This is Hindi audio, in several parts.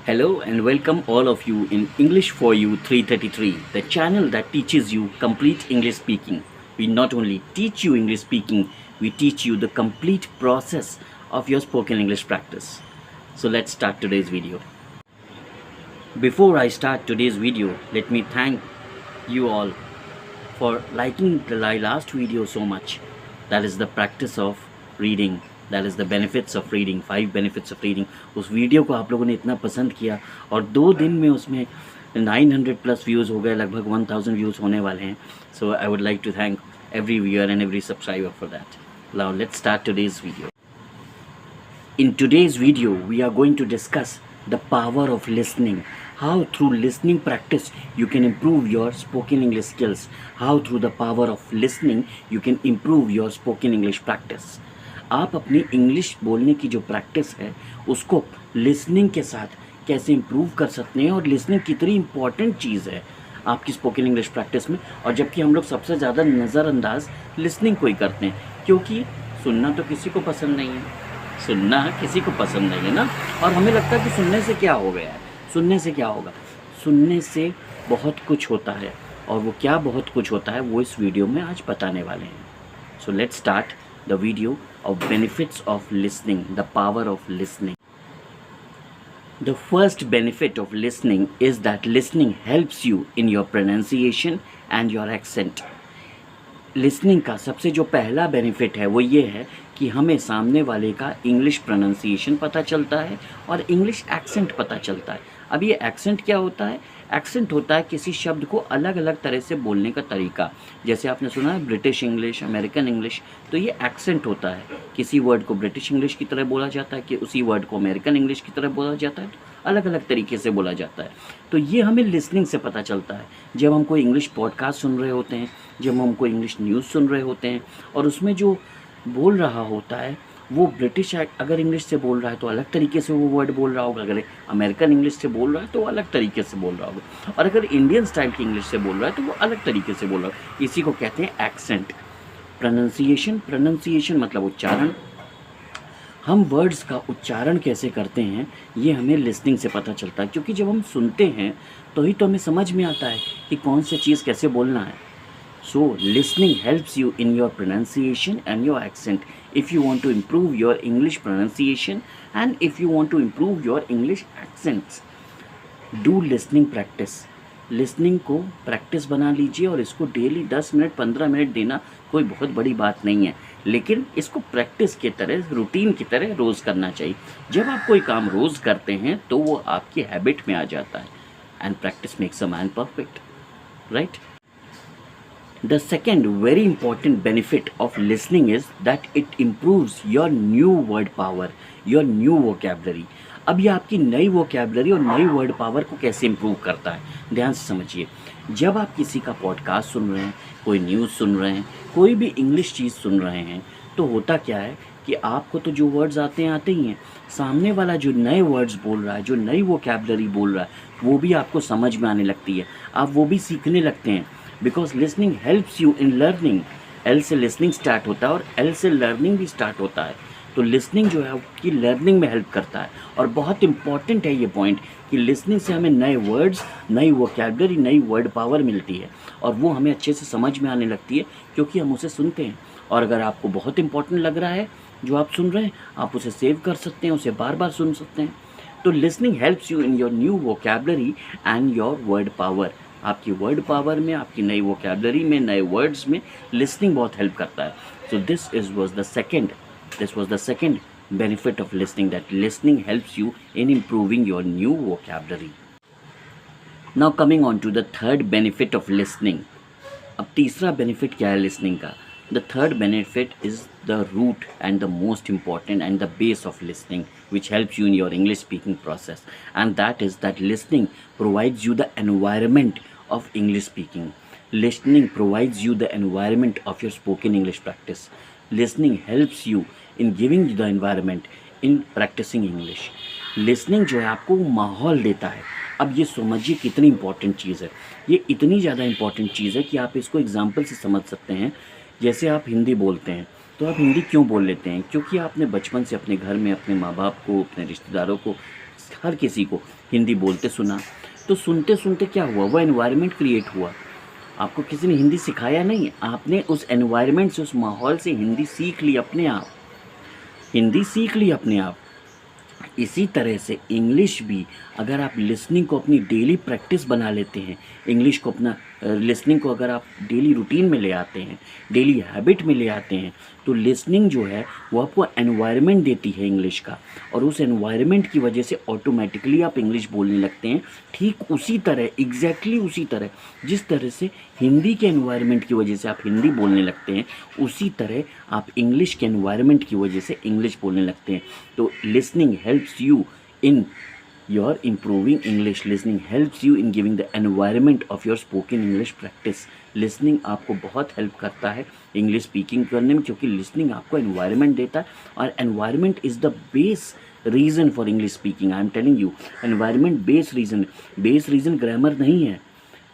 Hello and welcome all of you in English for You 333, the channel that teaches you complete English speaking. We not only teach you English speaking, we teach you the complete process of your spoken English practice. So let's start today's video. Before I start today's video, let me thank you all for liking the last video so much. That is the practice of reading. That is the benefits of reading, 5 benefits of reading. उस वीडियो को आप लोगों ने इतना पसंद किया और 2 दिन में उसमें 900 प्लस व्यूज़ हो गए, लगभग 1000 व्यूज़ होने वाले हैं. So I would like to thank every viewer and every subscriber for that. Now let's start today's video. In today's video we are going to discuss the power of listening. How through listening practice you can improve your spoken English skills. How through the power of listening you can improve your spoken English practice. आप अपनी इंग्लिश बोलने की जो प्रैक्टिस है उसको लिसनिंग के साथ कैसे इम्प्रूव कर सकते हैं और लिसनिंग कितनी इम्पॉर्टेंट चीज़ है आपकी स्पोकन इंग्लिश प्रैक्टिस में. और जबकि हम लोग सबसे ज़्यादा नज़रअंदाज लिसनिंग को ही करते हैं, क्योंकि सुनना तो किसी को पसंद नहीं है, सुनना किसी को पसंद नहीं है ना. और हमें लगता है कि सुनने से क्या हो गया है, सुनने से क्या होगा. सुनने से बहुत कुछ होता है, और वो क्या बहुत कुछ होता है वो इस वीडियो में आज बताने वाले हैं. So let's start the video of benefits of listening, the power of listening. The first benefit of listening is that listening helps you in your pronunciation and your accent. Listening का सबसे जो पहला बेनिफिट है वो ये है कि हमें सामने वाले का इंग्लिश प्रोनाउंसिएशन पता चलता है और इंग्लिश एक्सेंट पता चलता है. अब ये एक्सेंट क्या होता है? एक्सेंट होता है किसी शब्द को अलग अलग तरह से बोलने का तरीका. जैसे आपने सुना है ब्रिटिश इंग्लिश, अमेरिकन इंग्लिश, तो ये एक्सेंट होता है. किसी वर्ड को ब्रिटिश इंग्लिश की तरह बोला जाता है कि उसी वर्ड को अमेरिकन इंग्लिश की तरह बोला जाता है, तो अलग अलग तरीके से बोला जाता है. तो ये हमें लिसनिंग से पता चलता है. जब हम कोई इंग्लिश पॉडकास्ट सुन रहे होते हैं, जब हम कोई इंग्लिश न्यूज़ सुन रहे होते हैं और उसमें जो बोल रहा होता है वो ब्रिटिश अगर इंग्लिश से बोल रहा है तो अलग तरीके से वो वर्ड बोल रहा होगा, अगर अमेरिकन इंग्लिश से बोल रहा है तो वो अलग तरीके से बोल रहा होगा, और अगर इंडियन स्टाइल की इंग्लिश से बोल रहा है तो वो अलग तरीके से बोल रहा है. इसी को कहते हैं एक्सेंट. प्रोनाउंसिएशन मतलब उच्चारण. हम वर्ड्स का उच्चारण कैसे करते हैं ये हमें लिसनिंग से पता चलता है, क्योंकि जब हम सुनते हैं तो ही तो हमें समझ में आता है कि कौन सी चीज़ कैसे बोलना है. So listening helps you in your pronunciation and your accent. If you want to improve your English pronunciation and if you want to improve your English accents, do listening practice. Listening को प्रैक्टिस बना लीजिए और इसको डेली 10 मिनट 15 मिनट देना कोई बहुत बड़ी बात नहीं है, लेकिन इसको प्रैक्टिस की तरह, रूटीन की तरह रोज़ करना चाहिए. जब आप कोई काम रोज़ करते हैं तो वो आपकी हैबिट में आ जाता है. And practice makes a man perfect, right? The second very important benefit of listening is that it improves your new word power, your new vocabulary. अब ये आपकी नई vocabulary और नई word power को कैसे improve करता है, ध्यान से समझिए. जब आप किसी का पॉडकास्ट सुन रहे हैं, कोई न्यूज़ सुन रहे हैं, कोई भी इंग्लिश चीज़ सुन रहे हैं, तो होता क्या है कि आपको तो जो वर्ड्स आते ही हैं, सामने वाला जो नए वर्ड्स बोल रहा है, जो नई vocabulary बोल रहा है, वो भी आपको समझ में आने लगती है, आप वो भी सीखने लगते हैं. Because listening helps you in learning. L से लिसनिंग स्टार्ट होता है और एल से लर्निंग भी स्टार्ट होता है. तो लिसनिंग जो है आपकी लर्निंग में हेल्प करता है. और बहुत इंपॉर्टेंट है ये पॉइंट कि लिसनिंग से हमें नए वर्ड्स, नई वोकैबुलरी, नई वर्ड पावर मिलती है और वो हमें अच्छे से समझ में आने लगती है, क्योंकि हम उसे सुनते हैं. और अगर आपको बहुत इंपॉर्टेंट लग रहा है जो आप सुन रहे हैं, आप उसे सेव कर सकते हैं, उसे बार बार सुन सकते हैं. तो listening helps you in your new vocabulary and your word power. आपकी वर्ड पावर में, आपकी नई वोकैबुलरी में, नए वर्ड्स में लिसनिंग बहुत हेल्प करता है. So this was the second benefit of listening, that listening helps you in improving your new vocabulary. Now coming on to the third benefit of listening. अब तीसरा बेनिफिट क्या है लिसनिंग का? The third benefit is the root and the most important and the base of listening, which helps you in your English speaking process, and that is that listening provides you the environment of English speaking. Listening provides you the environment of your spoken English practice. Listening helps you in giving you the environment in practicing English. Listening जो है आपको माहौल देता है. अब ये समझिए कितनी इंपॉर्टेंट चीज़ है. ये इतनी ज़्यादा इंपॉर्टेंट चीज़ है कि आप इसको एग्जाम्पल से समझ सकते हैं. जैसे आप हिंदी बोलते हैं तो आप हिंदी क्यों बोल लेते हैं? क्योंकि आपने बचपन से अपने घर में अपने माँ बाप को, अपने रिश्तेदारों को हर किसी को हिंदी बोलते सुना। तो सुनते सुनते क्या हुआ, वो एनवायरनमेंट क्रिएट हुआ। आपको किसी ने हिंदी सिखाया नहीं, आपने उस एनवायरनमेंट से, उस माहौल से हिंदी सीख ली अपने आप, हिंदी सीख ली अपने आप। इसी तरह से इंग्लिश भी, अगर आप लिसनिंग को अपनी डेली प्रैक्टिस बना लेते हैं, इंग्लिश को अपना लिसनिंग को अगर आप डेली रूटीन में ले आते हैं, डेली हैबिट में ले आते हैं, तो लिसनिंग जो है वो आपको एनवायरनमेंट देती है इंग्लिश का, और उस एनवायरनमेंट की वजह से ऑटोमेटिकली आप इंग्लिश बोलने लगते हैं। ठीक उसी तरह, एग्जैक्टली उसी तरह जिस तरह से हिंदी के एनवायरनमेंट की वजह से आप हिंदी बोलने लगते हैं, उसी तरह आप इंग्लिश के एनवायरनमेंट की वजह से इंग्लिश बोलने लगते हैं। तो listening helps you in your improving English. Listening helps you in giving the environment of your spoken English practice. Listening आपको बहुत हेल्प करता है इंग्लिश स्पीकिंग करने में, क्योंकि लिसनिंग आपको एनवायरनमेंट देता है, और environment is the base reason for English speaking. I am telling you, environment base reason. Base reason grammar नहीं है,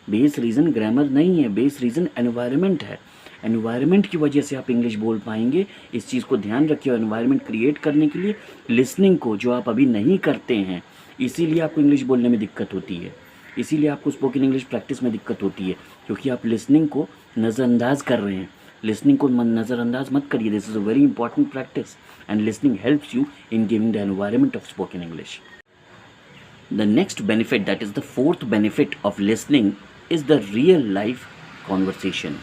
बेस रीज़न ग्रामर नहीं है, बेस रीज़न एनवायरनमेंट है। एनवायरनमेंट की वजह से आप इंग्लिश बोल पाएंगे। इस चीज़ को ध्यान रखिए। एनवायरनमेंट क्रिएट करने के लिए लिसनिंग को, जो आप अभी नहीं करते हैं, इसीलिए आपको इंग्लिश बोलने में दिक्कत होती है, इसीलिए आपको स्पोकन इंग्लिश प्रैक्टिस में दिक्कत होती है, क्योंकि आप लिसनिंग को नज़रअंदाज कर रहे हैं। लिसनिंग को नज़रअंदाज मत करिए। This is a very important practice, and listening helps you in giving the environment of spoken English. The next benefit, that is the fourth benefit of listening, is the real life conversation.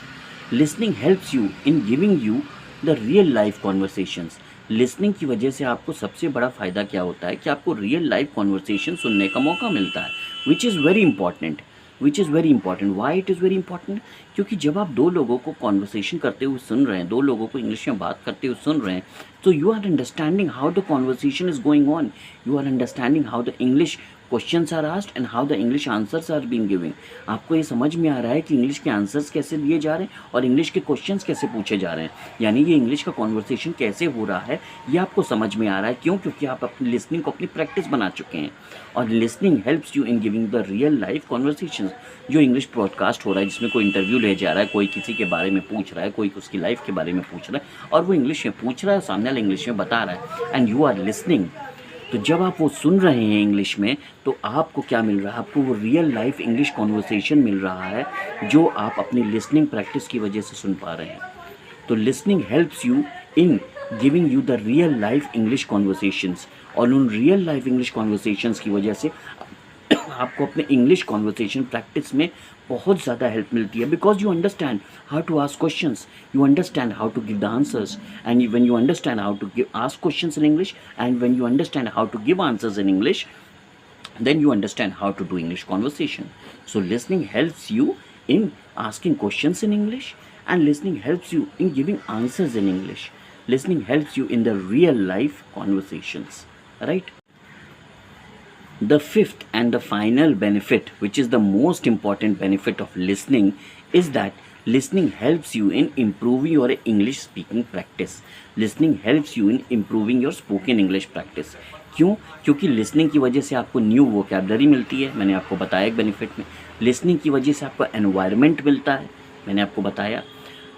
Listening helps you in giving you the real life conversations. Listening की वजह से आपको सबसे बड़ा फ़ायदा क्या होता है कि आपको रियल लाइफ कॉन्वर्सेशन सुनने का मौका मिलता है, which is very important. Why it is very important? क्योंकि जब आप दो लोगों को कॉन्वर्सेशन करते हुए सुन रहे हैं, दो लोगों को इंग्लिश में बात करते हुए सुन रहे हैं, तो you are understanding how the conversation is going on. You are understanding how the English questions are asked and how the English answers are being giving. आपको ये समझ में आ रहा है कि इंग्लिश के आंसर्स कैसे दिए जा रहे हैं और इंग्लिश के क्वेश्चंस कैसे पूछे जा रहे हैं, यानी ये इंग्लिश का कॉन्वर्सेशन कैसे हो रहा है, ये आपको समझ में आ रहा है. क्यों? क्योंकि आप अपनी लिसनिंग को अपनी प्रैक्टिस बना चुके हैं. और listening helps you in giving the real life conversation. जो इंग्लिश ब्रॉडकास्ट हो रहा है, जिसमें कोई इंटरव्यू ले जा रहा है, कोई किसी के बारे में पूछ रहा है, कोई उसकी लाइफ के बारे में पूछ रहा है, और वो इंग्लिश में पूछ रहा है, सामने वाला इंग्लिश में बता रहा है, एंड यू आर लिसनिंग. तो जब आप वो सुन रहे हैं इंग्लिश में, तो आपको क्या मिल रहा है? आपको वो रियल लाइफ इंग्लिश कॉन्वर्सेशन मिल रहा है, जो आप अपनी लिसनिंग प्रैक्टिस की वजह से सुन पा रहे हैं. तो listening helps you in giving you the real life English conversations, और उन रियल लाइफ इंग्लिश कॉन्वर्सेशंस की वजह से आपको अपने इंग्लिश कॉन्वर्सेशन प्रैक्टिस में बहुत ज़्यादा हेल्प मिलती है. Because you understand how to ask questions, you understand how to give the answers, and when you understand how to give ask questions in English, and when you understand how to give answers in English, then you understand how to do English conversation. So listening helps you in asking questions in English, and listening helps you in giving answers in English. Listening helps you in the real life conversations, right? The fifth and the final benefit, which is the most important benefit of listening, is that listening helps you in improving your English speaking practice. Listening helps you in improving your spoken English practice. क्यों? क्योंकि लिसनिंग की वजह से आपको न्यू वोकैबलरी मिलती है, मैंने आपको बताया एक बेनिफिट में. लिसनिंग की वजह से आपको एनवायरनमेंट मिलता है, मैंने आपको बताया.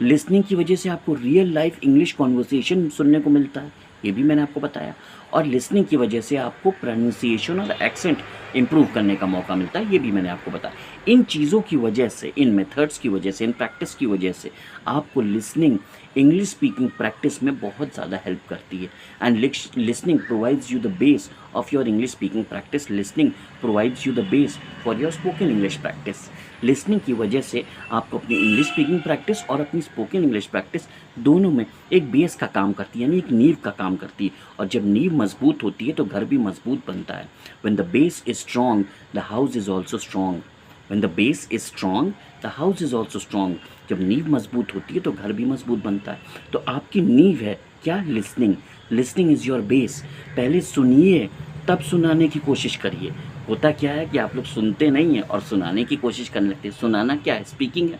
लिसनिंग की वजह से आपको रियल लाइफ इंग्लिश कॉन्वर्सेशन सुनने को मिलता है, ये भी मैंने आपको बताया. और लिसनिंग की वजह से आपको प्रोनाउंसिएशन और एक्सेंट इम्प्रूव करने का मौका मिलता है, ये भी मैंने आपको बताया. इन चीज़ों की वजह से, इन मेथड्स की वजह से, इन प्रैक्टिस की वजह से आपको लिसनिंग इंग्लिश स्पीकिंग प्रैक्टिस में बहुत ज़्यादा हेल्प करती है. And listening provides you the base of your English speaking practice. Listening provides you the base for your spoken English practice. Listening की वजह से आपको अपनी इंग्लिश स्पीकिंग प्रैक्टिस और अपनी स्पोकन इंग्लिश प्रैक्टिस दोनों में एक बेस का काम करती है, यानी एक नींव का काम करती है. और जब नींव मजबूत होती है तो घर भी मजबूत बनता है. When the base is strong, the house is also strong. When the base is strong, the house is also strong. जब नींव मजबूत होती है तो घर भी मजबूत बनता है. तो आपकी नींव है क्या? Listening. Listening is your base. पहले सुनिए, तब सुनाने की कोशिश करिए. होता क्या है कि आप लोग सुनते नहीं हैं और सुनाने की कोशिश करने लगते हैं. सुनाना क्या है? स्पीकिंग है.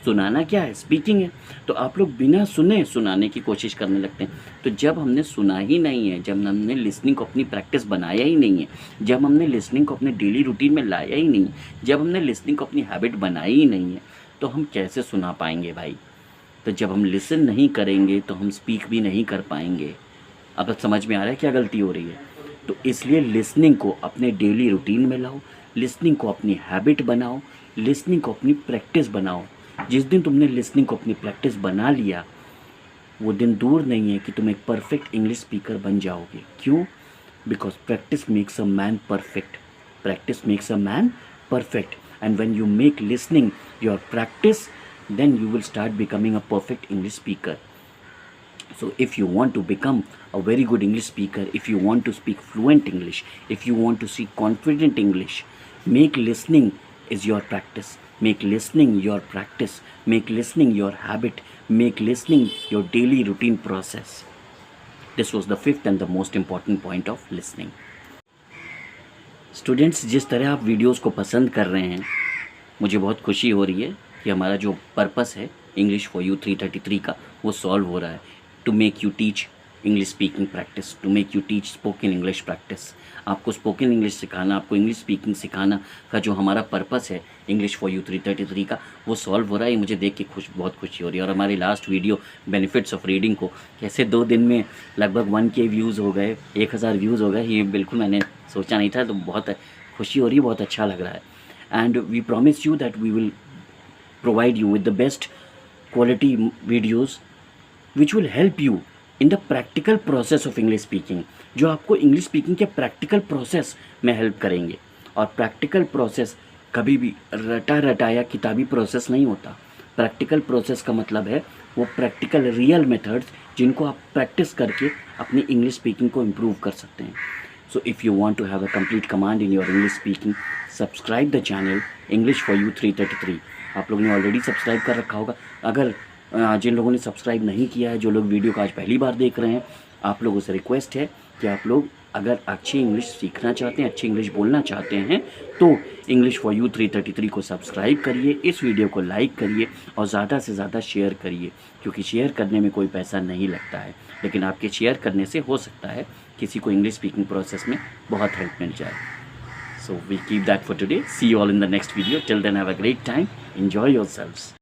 सुनाना क्या है? स्पीकिंग है. तो आप लोग बिना सुने सुनाने की कोशिश करने लगते हैं. तो जब हमने सुना ही नहीं है, जब हमने लिसनिंग को अपनी प्रैक्टिस बनाया ही नहीं है, जब हमने लिसनिंग को अपने डेली रूटीन में लाया ही नहीं, जब हमने लिसनिंग को अपनी हैबिट बनाई ही नहीं है, तो हम कैसे सुना पाएंगे भाई? तो जब हम लिसन नहीं करेंगे तो हम स्पीक भी नहीं कर पाएंगे. अब समझ में आ रहा है क्या गलती हो रही है? तो इसलिए लिसनिंग को अपने डेली रूटीन में लाओ, लिसनिंग को अपनी हैबिट बनाओ, लिसनिंग को अपनी प्रैक्टिस बनाओ। जिस दिन तुमने लिसनिंग को अपनी प्रैक्टिस बना लिया, वो दिन दूर नहीं है कि तुम एक परफेक्ट इंग्लिश स्पीकर बन जाओगे। क्यों? Because practice makes a man perfect, practice makes a man perfect, and when you make listening your practice, then you will start becoming a perfect English speaker. So if you want to become a very good English speaker, if you want to speak fluent English, if you want to speak confident English, make listening is your practice, make listening your practice, make listening your habit, make listening your daily routine process. This was the fifth and the most important point of listening. Students, जिस तरह आप वीडियोस को पसंद कर रहे हैं, मुझे बहुत खुशी हो रही है कि हमारा जो पर्पस है इंग्लिश फॉर यू 333 का, वो सॉल्व हो रहा है। To make you teach English speaking practice, to make you teach spoken English practice. आपको स्पोकन इंग्लिश सिखाना, आपको इंग्लिश स्पीकिंग सिखाना का जो हमारा पर्पस है इंग्लिश फॉर यू 333 का, वो सॉल्व हो रहा है। ये मुझे देख के बहुत खुशी हो रही है। और हमारी last video benefits of reading को कैसे 2 दिन में लगभग 1K व्यूज़ हो गए, 1000 व्यूज़ हो गए, ये बिल्कुल मैंने सोचा नहीं था। तो बहुत खुशी हो रही है, बहुत अच्छा लग रहा है। And we promise you that we will provide you with the best quality videos which will help you in the practical process of English speaking, जो आपको इंग्लिश स्पीकिंग के प्रैक्टिकल प्रोसेस में हेल्प करेंगे। और प्रैक्टिकल प्रोसेस कभी भी रटा रटाया किताबी प्रोसेस नहीं होता। प्रैक्टिकल प्रोसेस का मतलब है वो प्रैक्टिकल रियल मेथड्स जिनको आप प्रैक्टिस करके अपनी इंग्लिश स्पीकिंग को इम्प्रूव कर सकते हैं। So if you want to have a complete command in your English speaking, subscribe the channel English for You 333। आप लोगों ने ऑलरेडी सब्सक्राइब कर रखा होगा। अगर जिन लोगों ने सब्सक्राइब नहीं किया है, जो लोग वीडियो को आज पहली बार देख रहे हैं, आप लोगों से रिक्वेस्ट है कि आप लोग अगर अच्छी इंग्लिश सीखना चाहते हैं, अच्छी इंग्लिश बोलना चाहते हैं, तो इंग्लिश फॉर यू 333 को सब्सक्राइब करिए, इस वीडियो को लाइक करिए और ज़्यादा से ज़्यादा शेयर करिए, क्योंकि शेयर करने में कोई पैसा नहीं लगता है, लेकिन आपके शेयर करने से हो सकता है किसी को इंग्लिश स्पीकिंग प्रोसेस में बहुत हेल्प मिल जाए। So we keep that for today. See you all in the next video. Till then, have a great time. Enjoy yourselves.